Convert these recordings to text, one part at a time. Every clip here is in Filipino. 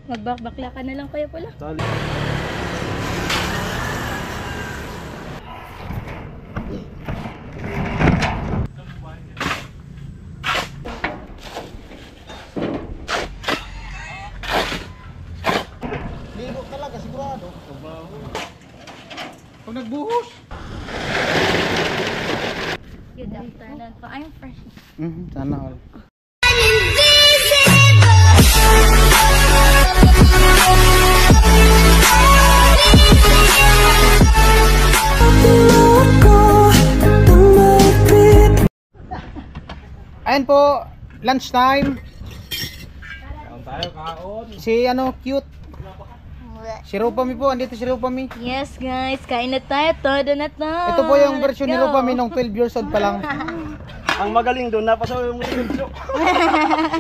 Magbakbakla ka na lang, Kuya Pula. Dali. Ligo talaga sigurado. Pag nagbuhos. Good afternoon po. I'm fresh. Sana all. Ayan po, lunch time. Tayo kaon. Si cute. Si Rupami po, andito si Rupami. Yes, guys. Kain na tayo. Todo na to. Ito po yung version ni Rupami nung 12 years old pa lang. Ang magaling doon, napasaw yung musik.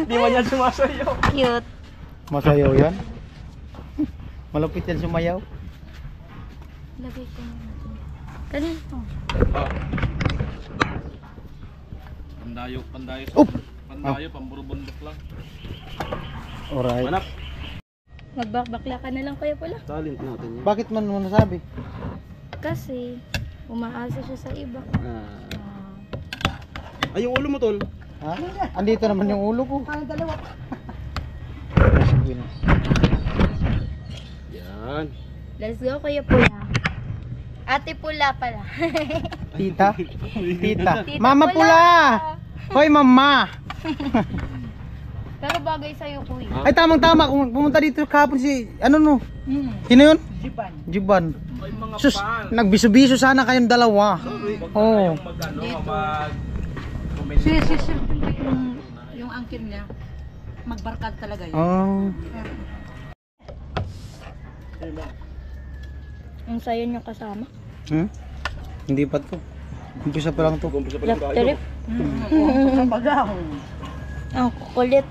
Di man yan sumasayaw. Cute. Masayaw yan. Malupit yan sumayaw. Lagay ko na. Kanito. Pandayo. Oop! Pandayo, pamburubundok lang. Alright. Manap. Magbakbakla ka na lang, Kuya Pula. Talent natin yan. Bakit man mo nasabi? Kasi, umaasa siya sa iba. Ay, yung ulo mo, tol. Ha? Andito naman yung ulo ko. Dalawa. Yan. Let's go, Kuya Pula. Ate Pula pala. Tita? Tita. Tita Mama Pula! Hoy, mama! Pero bagay sa'yo, Kuya. Ay, tamang-tama. Kung pumunta dito kahapon si, Sino yun? Jiban. Ay, mga Sus, nagbiso-biso sana kayong dalawa. Oo. Yung angkin niya, magbarkad talaga yun. Oh. Ang sayo niyo kasama. Hindi pa to. Umpisa pa lang to. Lap trip. Ang kukulit.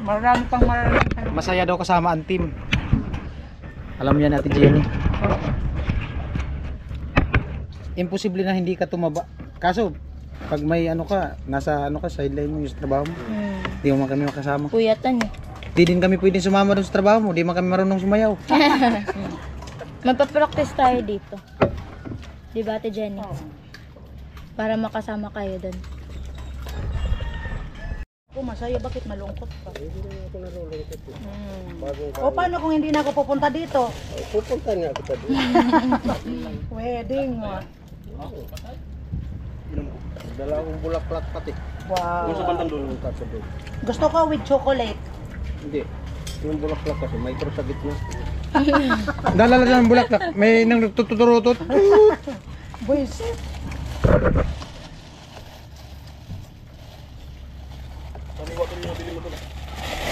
Marami pang marami. Masaya daw kasama ang team. Alam niya natin, Jenny. Imposible na hindi ka tumaba. Kaso, pag may nasa sideline mo yung sa trabaho mo, hindi mo man kami makasama. Puyatan eh. Di din kami pwedeng sumama doon sa trabaho mo, di man kami marunong sumayaw. Magpa-practice tayo dito. Di ba, Ate Jenny? Para makasama kayo doon. Masaya, bakit malungkot pa? O paano kung hindi na ako pupunta dito? Pupunta nga kita doon. Wedding. Dalawang bulaklak pati. Wow. Yung sa bandang doon yung tatso doon. Gusto ko with chocolate. Hindi. Yung bulaklak kasi may cross sa gitna. Dalala ng bulaklak, may nang nagtututurutot. Boys.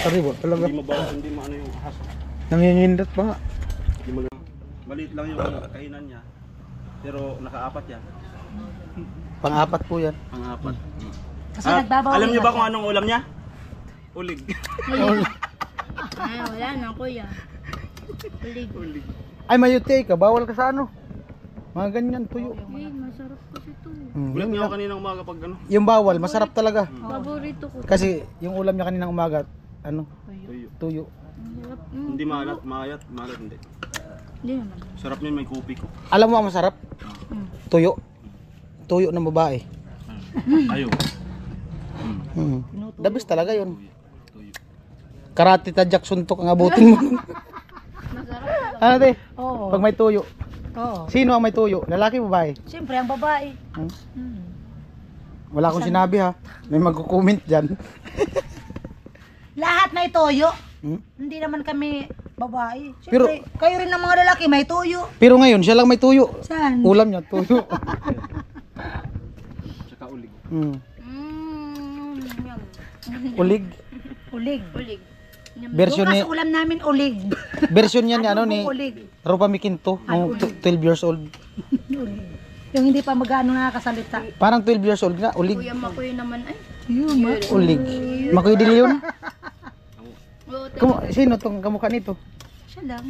Sariwa talaga. Hindi mabawas, hindi maano yung ahas. Nangingindat pa nga. Hindi maliit lang yung kainan niya. Pero nakaapat yan. Pang-apat po yan. Pang-apat. Kasi nagbabaw. Alam niyo ba kung anong ulam niya? Ulig. Ay, wala na, Kuya. Ulig. Ay, mayute ka, bawal ka sa mga ganyan, tuyo. Ay, masarap kasi ito. Ulam niya ako kaninang umaga pag ano. Yung bawal, masarap talaga. Paborito ko. Kasi yung ulam niya kaninang umaga, Tuyo. tuyo. Masarap. Hindi maalat, maalat hindi. Hindi naman. Sarap niyan, may kupi ko. Alam mo ang masarap? Tuyo. Tuyo ng babae. Ayaw. The best talaga yun. Karate tadyak suntok ang abutin mo. Masarap. Ano te? Oo. Pag may tuyo. Oo. Sino ang may tuyo? Lalaki o babae? Siyempre, ang babae. Wala akong sinabi ha. May magko-comment dyan. Lahat may toyo. Hmm? Hindi naman kami babae. Pero- Siyempre, kayo rin ng mga lalaki may toyo. Pero ngayon, siya lang may tuyo. Saan? Ulam niya, tuyo. Tsaka ulig. Hmm. Yum. Ulig. Ulig. Ulig. Version Bukas ni ulam namin ulig. version niyan ni Ulig. Rupami Quinto, nung 12 years old. Yung hindi pa magano nakakasalita. Parang 12 years old nga, ulig. Kuya Makoy naman ay. Ulig. Makoy de Leon. Oo, tayo. Sino tong kamukha nito? Siya lang.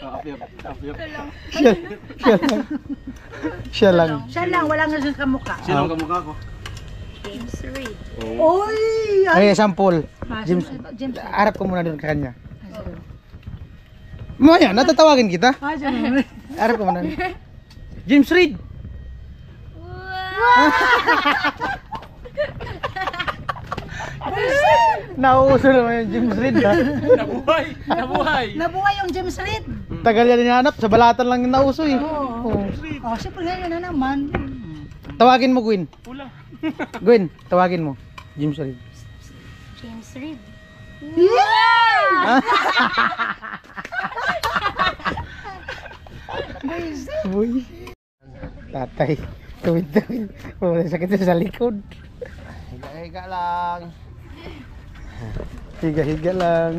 Apyap. Siya lang. Siya lang, wala nga siyang kamukha. Sino ang kamukha ko? James Reid. Oy! Ay, sample. James, James. harap ko muna doon ka kanya. Maya, natatawagin kita. James. Harap ko muna. James Reid. Nauuso naman yung James Reid ha. Nabuhay! Nabuhay! Nabuhay yung James Reid. Tagal yan hinahanap, sa balatan lang yung nauso eh. Oo. Oo. Oh, siyempre ngayon na naman. Tawagin mo Gwen. Pula. Gwen, tawagin mo. James Reid. James Reid. Uy. Tatay. Tuwid-tuwid. Wala sakit na sa likod. Higa-higa lang. Higa-higa lang.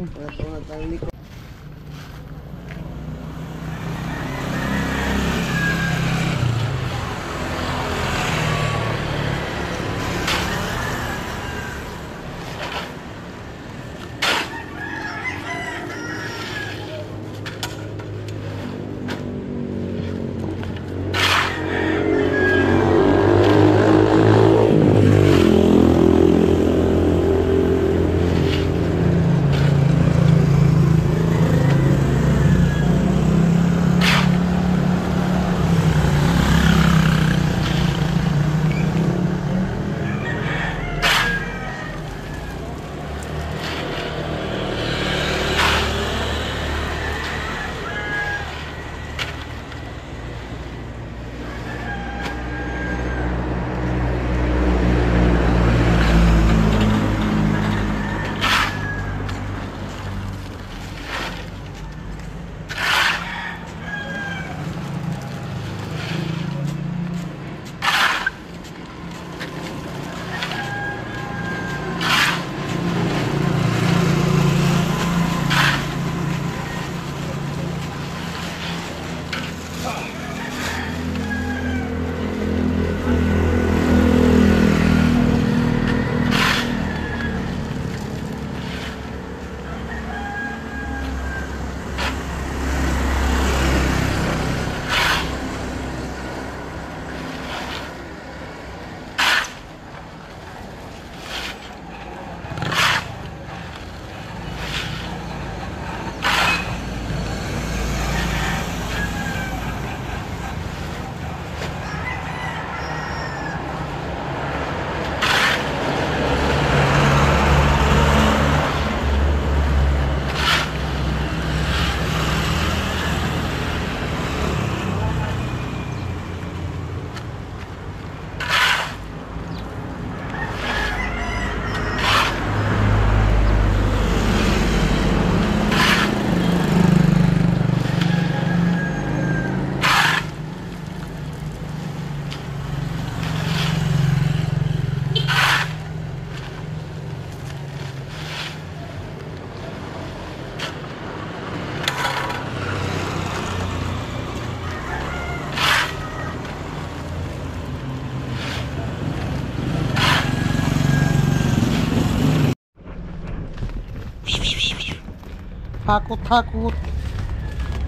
Takot.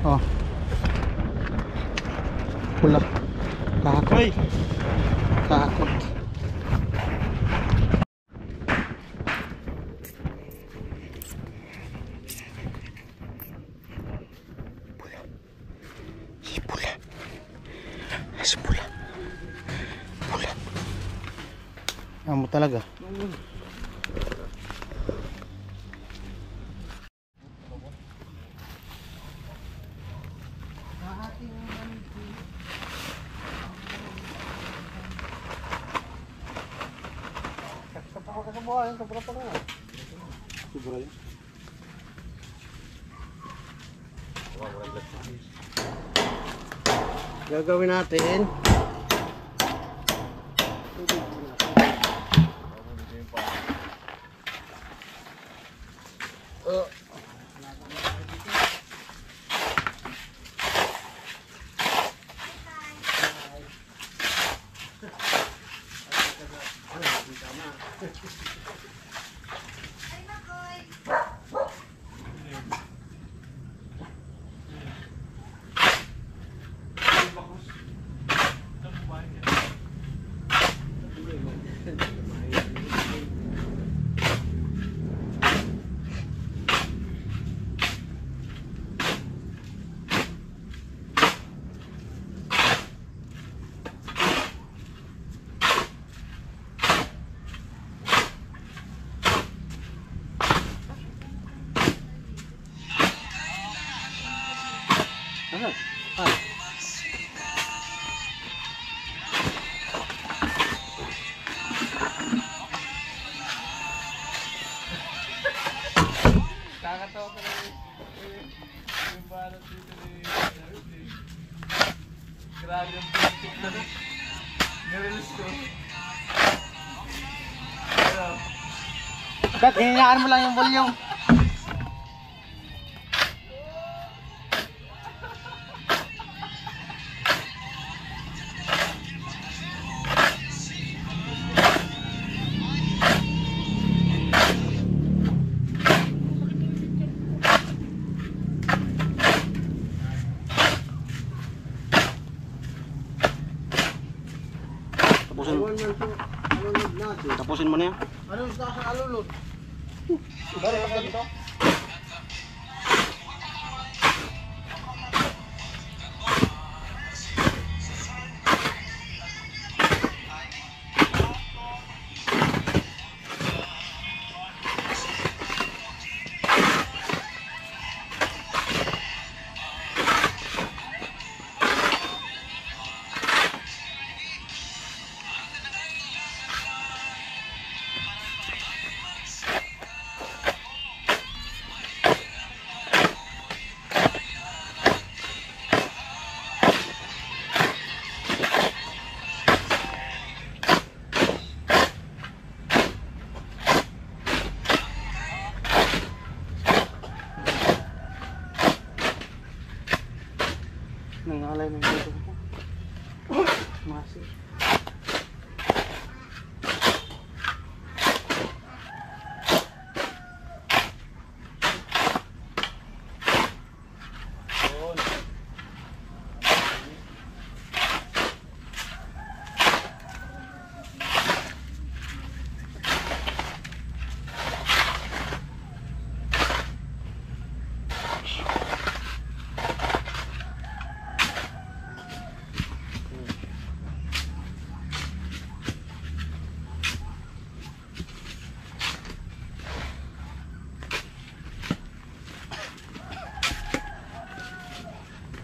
Oh. Pula. Takot. Hoy! Takot. Pula. Si pula. Pula. Amo talaga. Gagawin natin. Kat, hinayaan mo lang yung volume. Tapusin mo na yan. Ano yung sa alulod? Nangalay mo yung dito. Masi.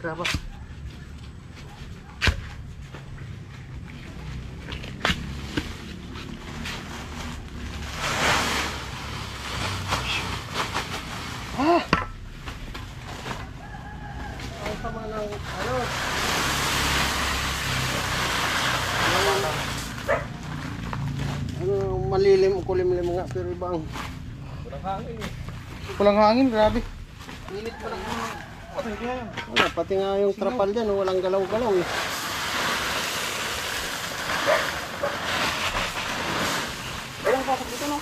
Kenapa? Sama ng ano? Ano malilim o kulimlim nga pero ibang Kulang hangin, grabe. init pa lang. Wala, pati nga yung trapal dyan, walang galaw-galaw eh. Walang pasok dito, no?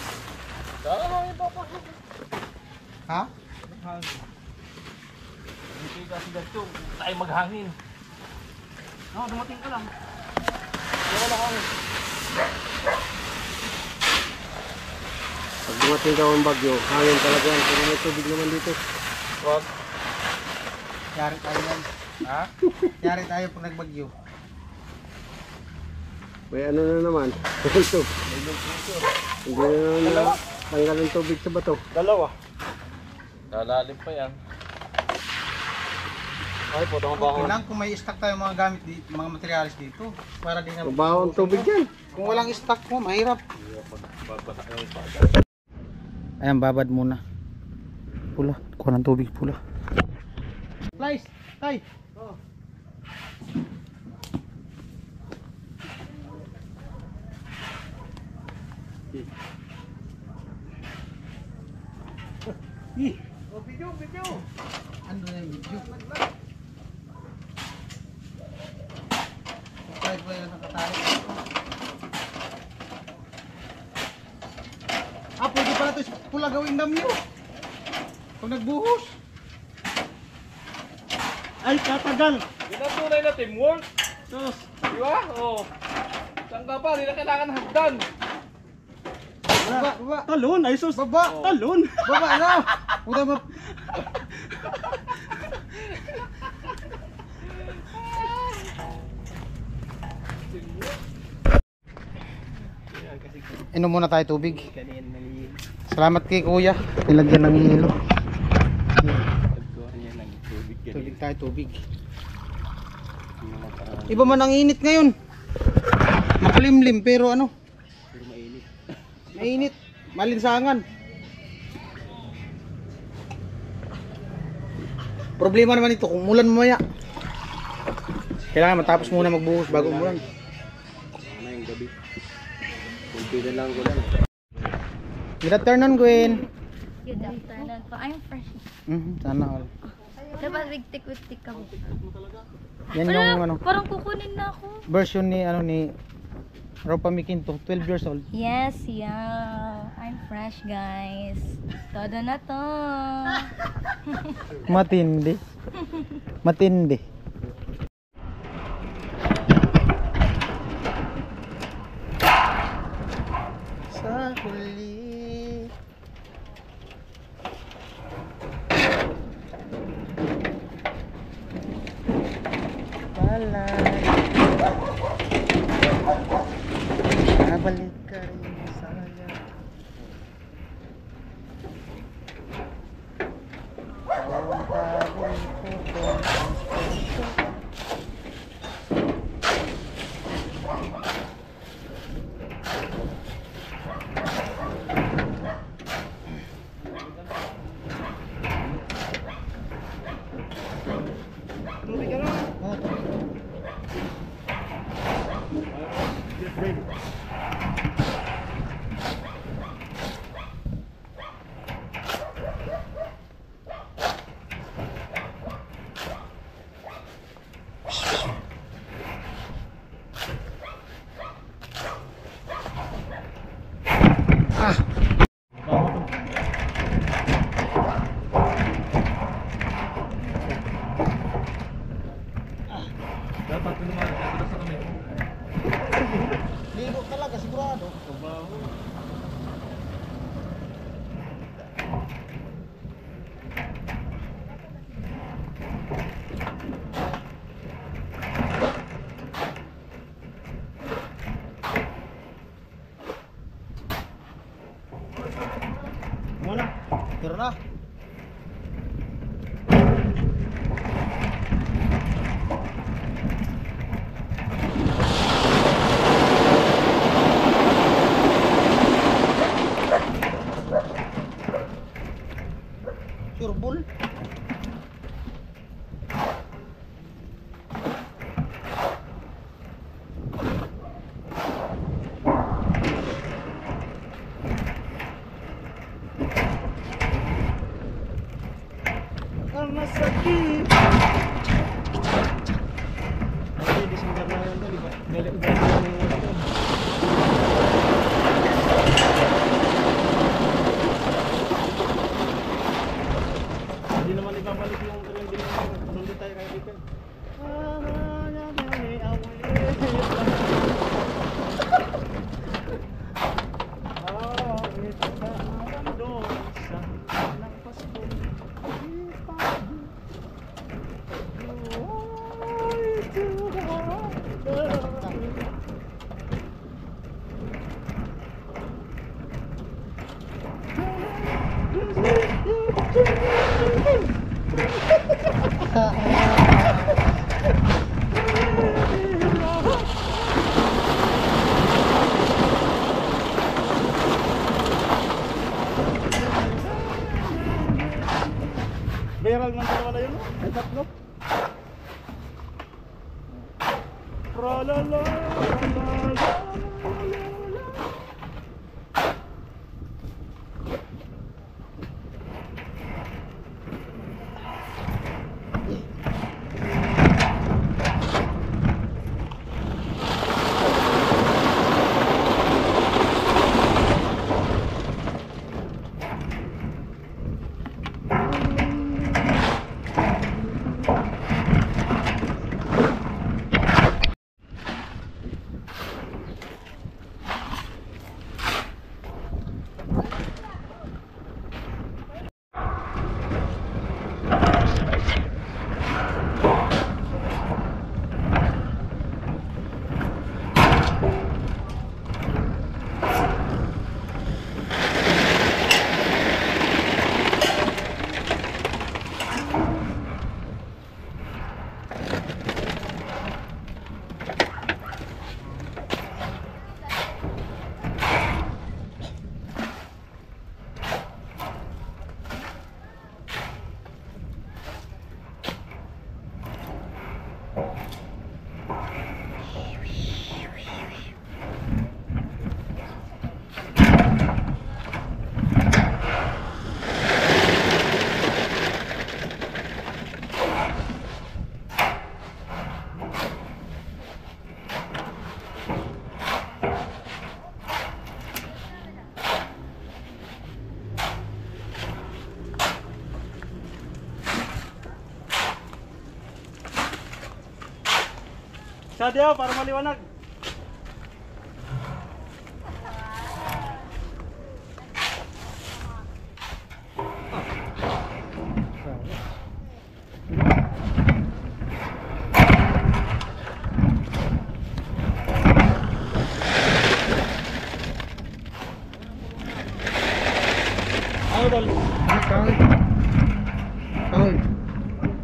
Ha? Hindi kasi dito, tayo maghangin. No, dumating ka lang. Wala kami. Pag dumating ka ang bagyo, hangin talaga yan. Pero may tubig naman dito. Wag. Yari tayo yan. Ha? Yari tayo pag nagbagyo. May ano na naman. Ito. Hindi na naman tanggal ang tubig sa bato. Dalawa. Lalalim pa yan. Ay, potong ba ako? Okay lang kung may stock tayo mga gamit dito, mga materialis dito. Para di na Mabaho ang tubig yan. Kung walang stock mo, mahirap. Ayan, babad muna. Pula, kuha ng tubig pula. Flies, tay. Oh, video. Ano na yung video? Subscribe ko yung nakatali. Pwede pala ito pula gawing damyo. Pag nagbuhos. Ay, katagal. Yun ang tunay na teamwork. Sus. Di ba? Oo. Saan ka pa? Hindi na kailangan hagdan. Baba. Talon. Ay, sus. Baba. Talon. Baba na. Puta mo. Inom muna tayo tubig. Salamat kay kuya. Nilagyan ng hilo. Tubig tayo, tubig. Iba man ang init ngayon. Makulimlim pero ano? Mainit. Malinsangan. Problema naman ito kung umulan mamaya. Kailangan matapos muna magbuhos bago umulan. Ano yung gabi? Kunti na lang ko lang. Good afternoon, Gwen. Good afternoon po. I'm fresh. Sana all. Dapat wigtik-wigtik ka mo. Yan yung ano, Parang kukunin na ako. version ni ano ni Ropa Mikinto, 12 years old. Yes, yeah. I'm fresh, guys. Todo na to. Matindi. Matindi. Sa huli. Nabalik ka rin sa kanya. Tawang tawang ko ligo talaga sigurado. Muna, tira na. Surbol. Ang masakit. Ay, December na yun, di ba? Ibalik na yun. Hindi naman ibabalik yung trend din naman. Sulit tayo kayo dito. Viral man dalawa na yun, no? Ay, tatlo. Tra-la-la, tra-la-la. Sadya, para maliwanag. Ano tol? Kahit. Kahit.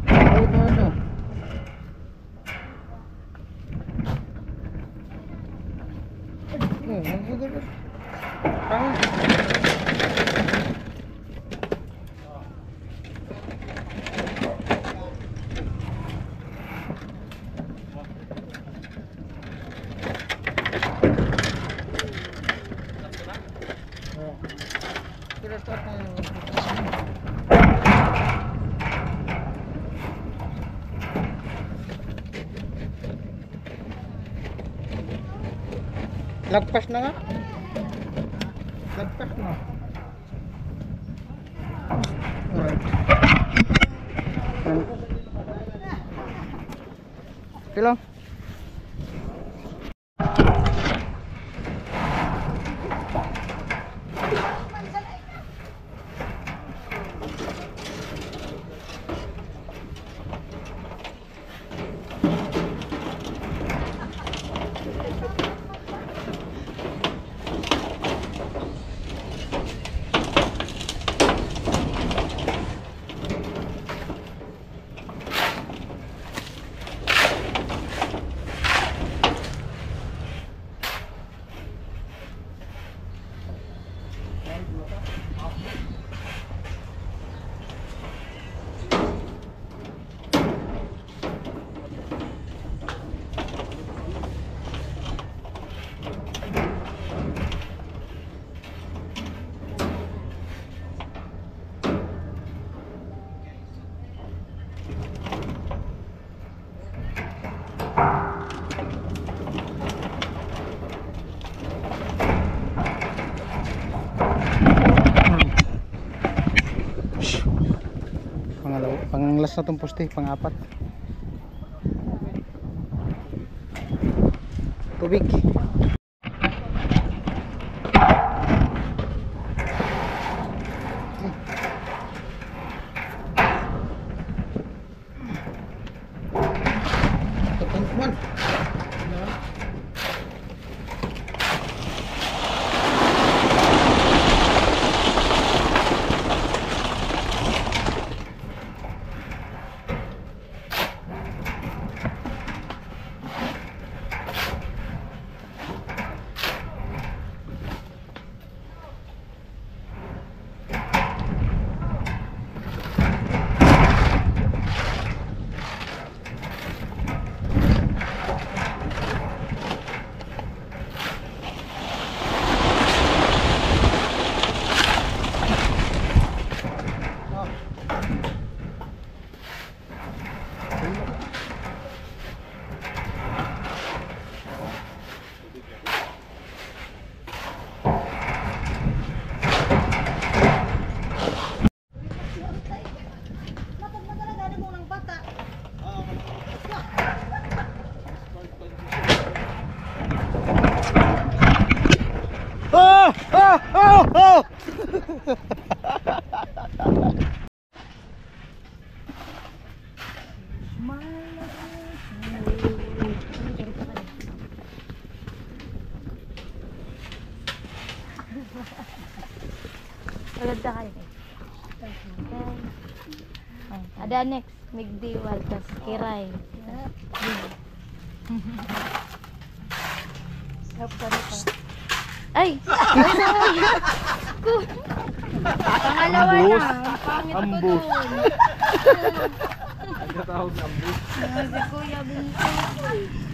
Kahit ano? Oh, ang gugulo. Kahit. Lagpas na nga. Lagpas na. Alright. Okay lang. Panglas na itong poste, pang-apat. Tubig. Teman-teman. Maganda kayo. Ada next, Migdiwal, tas Kiray. Ay! Pangalawa na. Pangit ko dun. Ang katawag ng ambus. Si Kuya Binto.